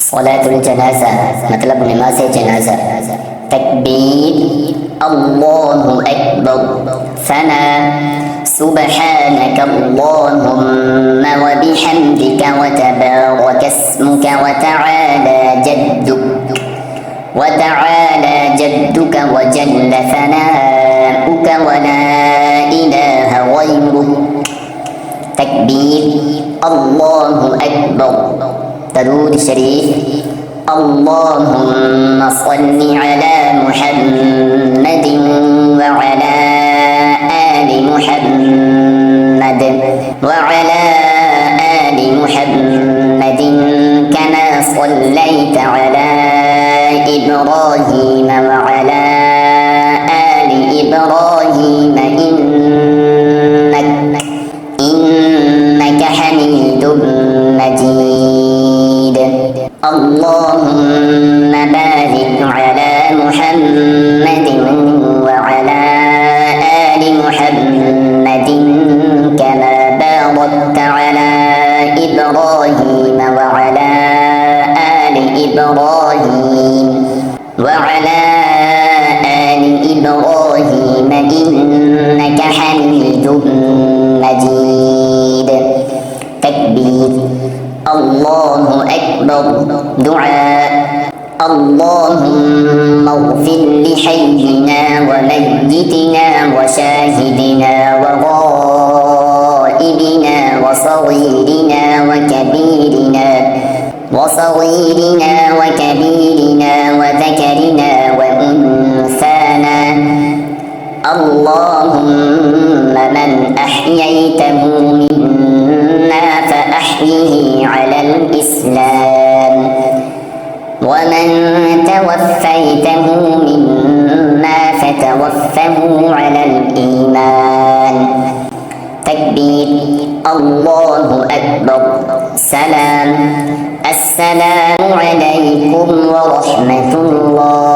सलातुल जनाजा मतलब नमाज जनाजा। तकबीर अल्लाहु अकबर, सना सुबहानक अल्लाहुम्मा व बिहम्दिका व तबारक अस्मुका व तआला जद्दुका व जल्ल सनाउका व ला इलाहा गैरुक। तकबीर अल्लाहु अकबर। दरूद शरीफ अल्लाहुम्मा सल्लि अला मुहम्मदिन व अला आलि मुहम्मद व अला आलि मुहम्मदिन कमा सल्लैत अला इब्राहीम व अला आलि इब्राहीम इन्नक हमीदुम मजीद। अल्लाहुम्मा बारिक अला मुहम्मदिन व अला आलि मुहम्मदिन कमा बारकत अला इब्राहीम व अला आलि इब्राहीम व अला आलि इब्राहीम इन्नक हमीदुम मजीद। तकबीर अल्लाहु अकबर। दुआ अल्लाहुम्मा इग़फिर लिहय्यिना व मय्यितिना व शाहिदिना व गाइबिना व सग़ीरिना व कबीरिना व ذكرنا وأنثانا। اللهم من أحييته منا فأحيه على الإسلام، ومن توفيته منا فتوفه على الإيمان. تكبير الله أكبر. سلام السلام عليكم ورحمة الله